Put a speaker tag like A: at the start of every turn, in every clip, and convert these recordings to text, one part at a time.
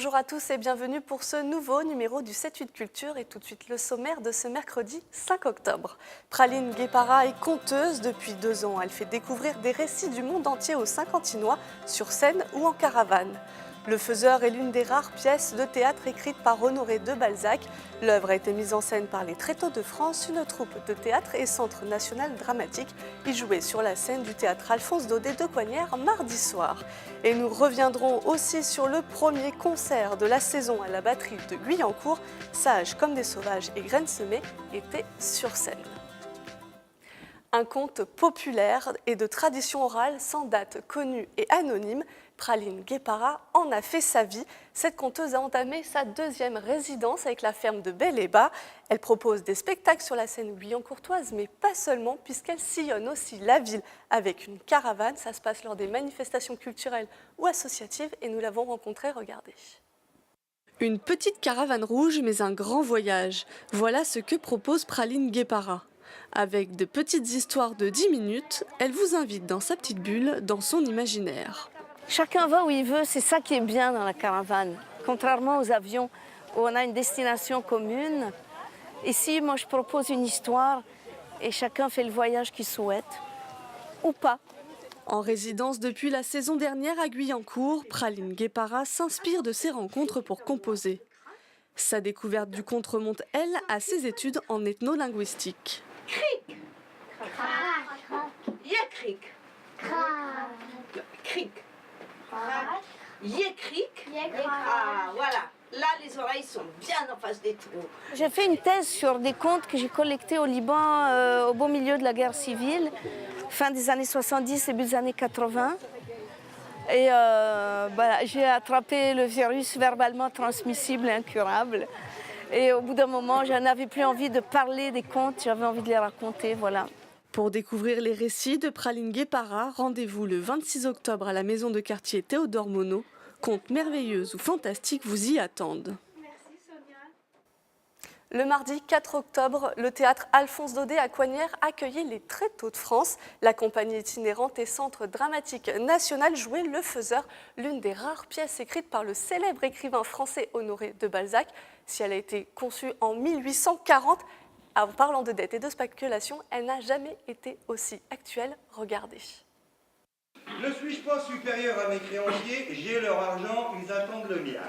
A: Bonjour à tous et bienvenue pour ce nouveau numéro du 7-8 Culture et tout de suite le sommaire de ce mercredi 5 octobre. Praline Guépara est conteuse depuis 2 ans. Elle fait découvrir des récits du monde entier aux Saint-Quentinois sur scène ou en caravane. Le Faiseur est l'une des rares pièces de théâtre écrites par Honoré de Balzac. L'œuvre a été mise en scène par les Tréteaux de France, une troupe de théâtre et Centre national dramatique. Il jouait sur la scène du théâtre Alphonse Daudet de Coignères mardi soir. Et nous reviendrons aussi sur le premier concert de la saison à la batterie de Guyancourt. Sages comme des sauvages et graines semées étaient sur scène. Un conte populaire et de tradition orale sans date connue et anonyme, Praline Guépara en a fait sa vie. Cette conteuse a entamé sa 2e résidence avec la ferme de Bel-et-Bas. Elle propose des spectacles sur la scène guyancourtoise, mais pas seulement, puisqu'elle sillonne aussi la ville avec une caravane. Ça se passe lors des manifestations culturelles ou associatives et nous l'avons rencontrée, regardez. Une petite caravane rouge, mais un grand voyage. Voilà ce que propose Praline Guépara. Avec de petites histoires de 10 minutes, elle vous invite dans sa petite bulle, dans son imaginaire.
B: Chacun va où il veut, c'est ça qui est bien dans la caravane. Contrairement aux avions où on a une destination commune, ici, moi, je propose une histoire et chacun fait le voyage qu'il souhaite, ou pas.
A: En résidence depuis la saison dernière à Guyancourt, Praline Guépara s'inspire de ses rencontres pour composer. Sa découverte du conte remonte, elle, à ses études en ethnolinguistique.
C: Cric, Yécric, cric, Yécric. Ah, voilà. Là, les oreilles sont bien en face des trous.
B: J'ai fait une thèse sur des contes que j'ai collectés au Liban au beau milieu de la guerre civile, fin des années 70, début des années 80. Et voilà, j'ai attrapé le virus verbalement transmissible et incurable. Et au bout d'un moment, je n'avais plus envie de parler des contes, j'avais envie de les raconter, voilà.
A: Pour découvrir les récits de Praline Guépara, rendez-vous le 26 octobre à la maison de quartier Théodore Monod. Contes merveilleux ou fantastiques vous y attendent.
C: Merci Sonia.
A: Le mardi 4 octobre, le théâtre Alphonse Daudet à Coignères accueillait les Tréteaux de France. La compagnie itinérante et Centre dramatique national jouait Le Faiseur, l'une des rares pièces écrites par le célèbre écrivain français Honoré de Balzac. Si elle a été conçue en 1840, en parlant de dette et de spéculation, elle n'a jamais été aussi actuelle. Regardez.
D: Ne suis-je pas supérieur à mes créanciers? J'ai leur argent, ils attendent le mien.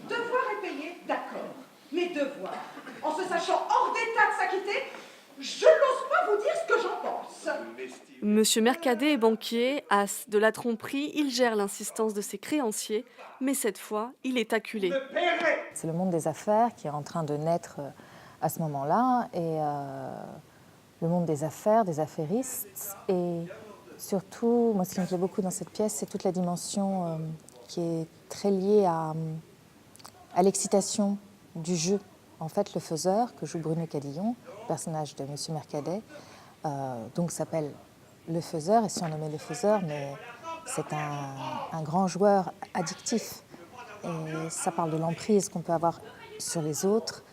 E: Devoir est payé, d'accord. Mais devoir, en se sachant hors d'état de s'acquitter, je n'ose pas vous dire ce que j'en pense.
A: Monsieur Mercadet est banquier, as de la tromperie, il gère l'insistance de ses créanciers, mais cette fois, il est acculé.
F: C'est le monde des affaires qui est en train de naître à ce moment-là, et le monde des affaires, des affairistes, et surtout, moi ce qui me plaît beaucoup dans cette pièce, c'est toute la dimension qui est très liée à l'excitation du jeu. En fait, le faiseur, que joue Bruno Cadillon, personnage de Monsieur Mercadet, donc s'appelle le faiseur, et surnommé le faiseur, mais c'est un grand joueur addictif. Et ça parle de l'emprise qu'on peut avoir sur les autres.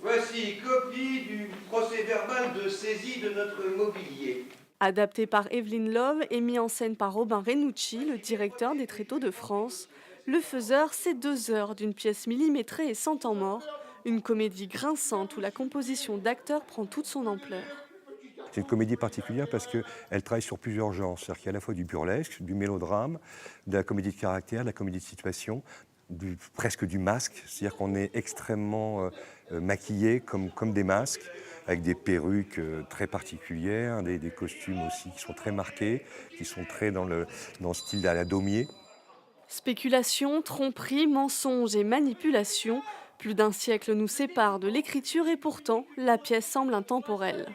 D: Voici copie du procès-verbal de saisie de notre mobilier.
A: Adapté par Evelyne Love et mis en scène par Robin Renucci, le directeur des Tréteaux de France, Le Faiseur, c'est 2 heures d'une pièce millimétrée et sans temps mort, une comédie grinçante où la composition d'acteurs prend toute son ampleur.
G: C'est une comédie particulière parce qu'elle travaille sur plusieurs genres. C'est-à-dire qu'il y a à la fois du burlesque, du mélodrame, de la comédie de caractère, de la comédie de situation, presque du masque. C'est-à-dire qu'on est extrêmement maquillé comme des masques, avec des perruques très particulières, des costumes aussi qui sont très marqués, qui sont très dans le style à la Daumier.
A: Spéculation, tromperie, mensonges et manipulation, plus d'un siècle nous sépare de l'écriture et pourtant, la pièce semble intemporelle.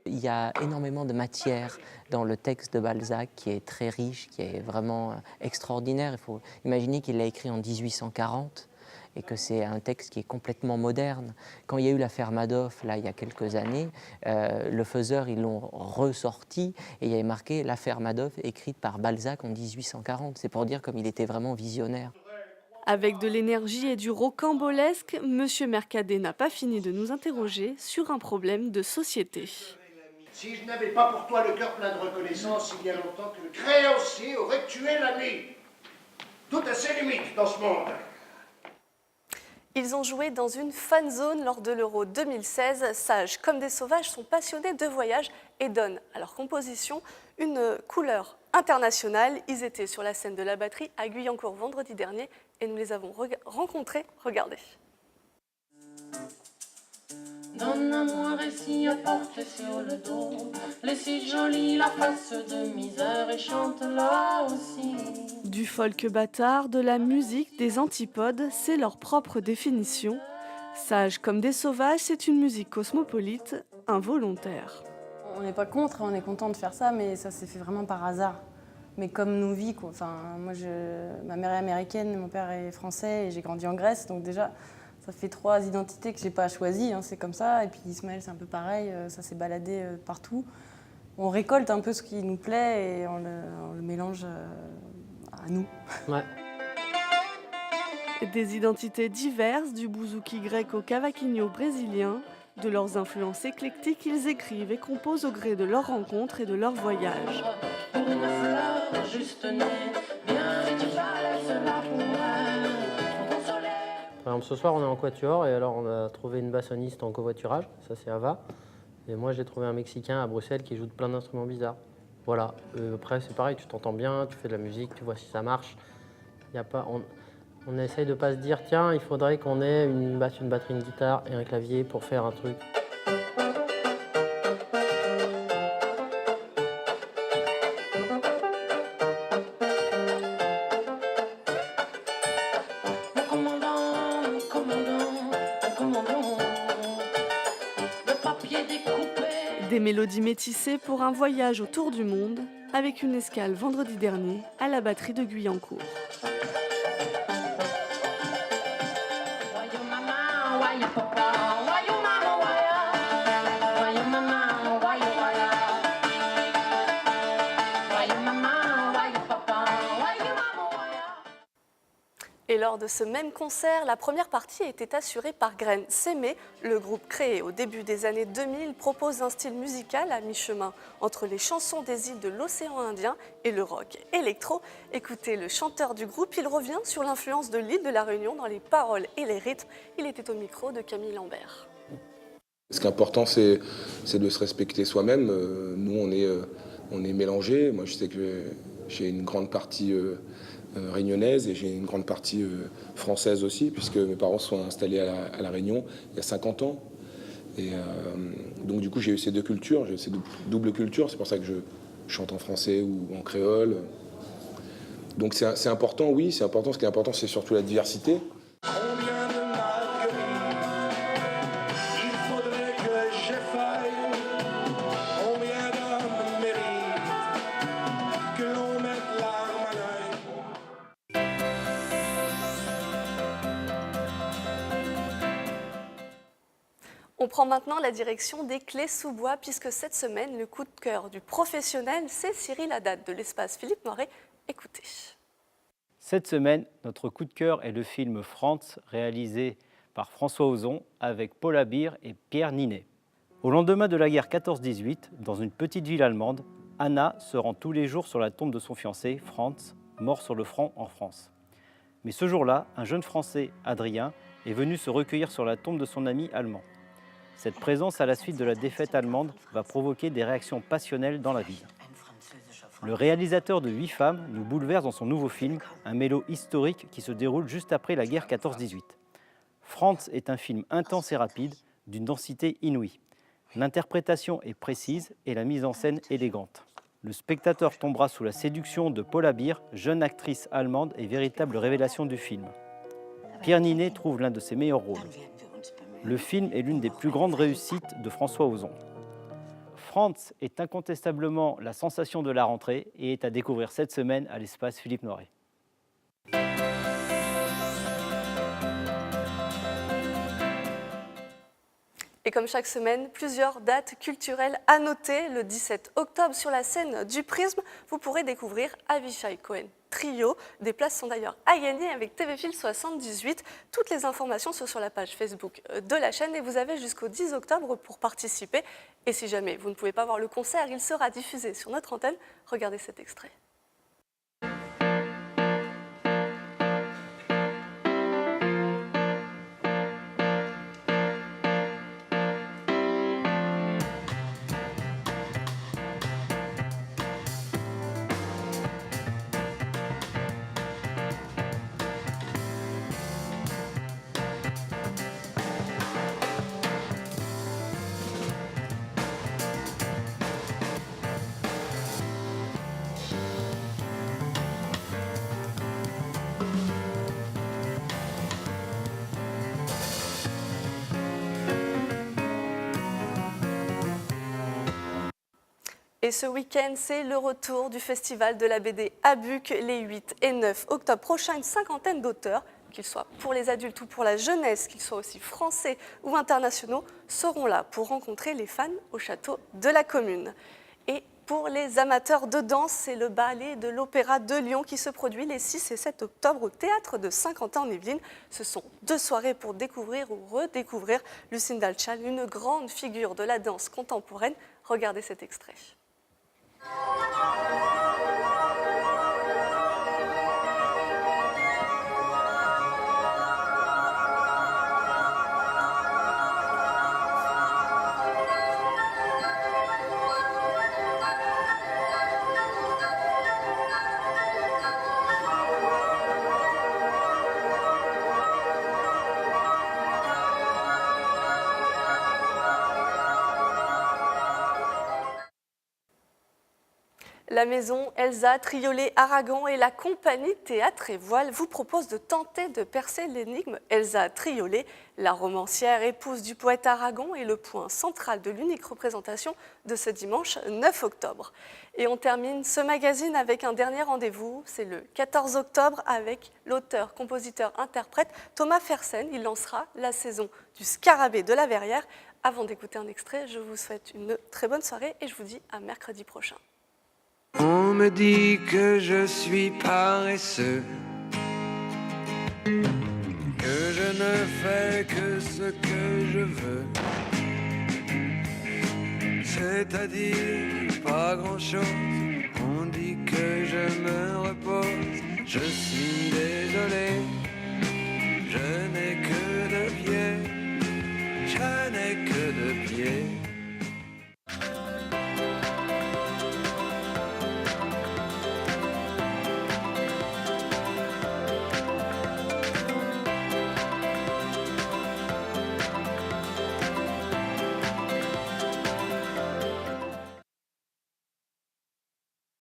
H: Il y a énormément de matière dans le texte de Balzac qui est très riche, qui est vraiment extraordinaire. Il faut imaginer qu'il l'a écrit en 1840 et que c'est un texte qui est complètement moderne. Quand il y a eu l'affaire Madoff, là, il y a quelques années, le Faiseur, ils l'ont ressorti et il y avait marqué l'affaire Madoff écrite par Balzac en 1840. C'est pour dire comme il était vraiment visionnaire.
A: Avec de l'énergie et du rocambolesque, Monsieur Mercadet n'a pas fini de nous interroger sur un problème de société.
I: Si je n'avais pas pour toi le cœur plein de reconnaissance, il y a longtemps que le créancier aurait tué l'ami. Tout a ses limites dans ce monde.
A: Ils ont joué dans une fan zone lors de l'Euro 2016. Sages comme des sauvages sont passionnés de voyage et donnent à leur composition une couleur internationale. Ils étaient sur la scène de la batterie à Guyancourt vendredi dernier et nous les avons rencontrés. Regardez.
J: Donne-moi un récit à porter sur le dos, les si jolie la face de misère et chante là aussi.
A: Du folk bâtard, de la musique, des antipodes, c'est leur propre définition. Sages comme des sauvages, c'est une musique cosmopolite, involontaire.
K: On n'est pas contre, on est content de faire ça, mais ça s'est fait vraiment par hasard. Mais comme nos vies, quoi. Enfin, moi, ma mère est américaine, mon père est français et j'ai grandi en Grèce, donc déjà, ça fait 3 identités que j'ai pas choisies, hein, c'est comme ça. Et puis Ismaël, c'est un peu pareil, ça s'est baladé partout. On récolte un peu ce qui nous plaît et on le mélange à nous.
L: Ouais.
A: Des identités diverses, du bouzouki grec au cavaquinho brésilien. De leurs influences éclectiques, ils écrivent et composent au gré de leurs rencontres et de leurs voyages.
J: Pour une fleur juste née, bien si tu parlais cela pour moi, consoler.
L: Par exemple, ce soir, on est en quatuor et alors on a trouvé une bassoniste en covoiturage, ça c'est Ava. Et moi, j'ai trouvé un Mexicain à Bruxelles qui joue de plein d'instruments bizarres. Voilà. Après, c'est pareil, tu t'entends bien, tu fais de la musique, tu vois si ça marche. Y a pas, on essaye de pas se dire, tiens, il faudrait qu'on ait une basse, une batterie, une guitare et un clavier pour faire un truc.
A: Des mélodies métissées pour un voyage autour du monde, avec une escale vendredi dernier à la batterie de Guyancourt. Et lors de ce même concert, la première partie était assurée par Graine Sémé. Le groupe créé au début des années 2000 propose un style musical à mi-chemin entre les chansons des îles de l'océan Indien et le rock électro. Écoutez le chanteur du groupe, il revient sur l'influence de l'île de la Réunion dans les paroles et les rythmes. Il était au micro de Camille Lambert.
M: Ce qui est important, c'est de se respecter soi-même. Nous, on est mélangés. Moi, je sais que j'ai une grande partie réunionnaise et j'ai une grande partie française aussi, puisque mes parents sont installés à la Réunion il y a 50 ans. Et donc du coup j'ai eu ces deux cultures, j'ai ces doubles cultures, c'est pour ça que je chante en français ou en créole. Donc c'est important, oui, c'est important. Ce qui est important, c'est surtout la diversité.
A: On prend maintenant la direction des Clés-sous-Bois, puisque cette semaine, le coup de cœur du professionnel, c'est Cyril Haddad de l'espace Philippe Noiret. Écoutez.
N: Cette semaine, notre coup de cœur est le film Frantz, réalisé par François Ozon avec Paula Beer et Pierre Ninet. Au lendemain de la guerre 14-18, dans une petite ville allemande, Anna se rend tous les jours sur la tombe de son fiancé, Franz, mort sur le front en France. Mais ce jour-là, un jeune Français, Adrien, est venu se recueillir sur la tombe de son ami allemand. Cette présence à la suite de la défaite allemande va provoquer des réactions passionnelles dans la ville. Le réalisateur de 8 femmes nous bouleverse dans son nouveau film, un mélo historique qui se déroule juste après la guerre 14-18. Frantz est un film intense et rapide, d'une densité inouïe. L'interprétation est précise et la mise en scène élégante. Le spectateur tombera sous la séduction de Paula Beer, jeune actrice allemande et véritable révélation du film. Pierre Ninet trouve l'un de ses meilleurs rôles. Le film est l'une des plus grandes réussites de François Ozon. Frantz est incontestablement la sensation de la rentrée et est à découvrir cette semaine à l'espace Philippe Noiret.
A: Et comme chaque semaine, plusieurs dates culturelles à noter. Le 17 octobre, sur la scène du Prisme, vous pourrez découvrir Avishai Cohen Trio. Des places sont d'ailleurs à gagner avec TV Fil 78. Toutes les informations sont sur la page Facebook de la chaîne et vous avez jusqu'au 10 octobre pour participer. Et si jamais vous ne pouvez pas voir le concert, il sera diffusé sur notre antenne. Regardez cet extrait. Et ce week-end, c'est le retour du Festival de la BD à Buc, les 8 et 9 octobre prochains. Une cinquantaine d'auteurs, qu'ils soient pour les adultes ou pour la jeunesse, qu'ils soient aussi français ou internationaux, seront là pour rencontrer les fans au château de la commune. Et pour les amateurs de danse, c'est le ballet de l'Opéra de Lyon qui se produit les 6 et 7 octobre au Théâtre de Saint-Quentin-en-Yvelines. Ce sont 2 soirées pour découvrir ou redécouvrir Lucinda Chal, une grande figure de la danse contemporaine. Regardez cet extrait. La maison Elsa Triolet-Aragon et la compagnie Théâtre et Voile vous proposent de tenter de percer l'énigme. Elsa Triolet, la romancière épouse du poète Aragon, est le point central de l'unique représentation de ce dimanche 9 octobre. Et on termine ce magazine avec un dernier rendez-vous, c'est le 14 octobre avec l'auteur, compositeur, interprète Thomas Fersen. Il lancera la saison du Scarabée de la Verrière. Avant d'écouter un extrait, je vous souhaite une très bonne soirée et je vous dis à mercredi prochain.
O: On me dit que je suis paresseux, que je ne fais que ce que je veux, c'est-à-dire pas grand-chose. On dit que je me repose, je suis désolé, je n'ai que 2 pieds.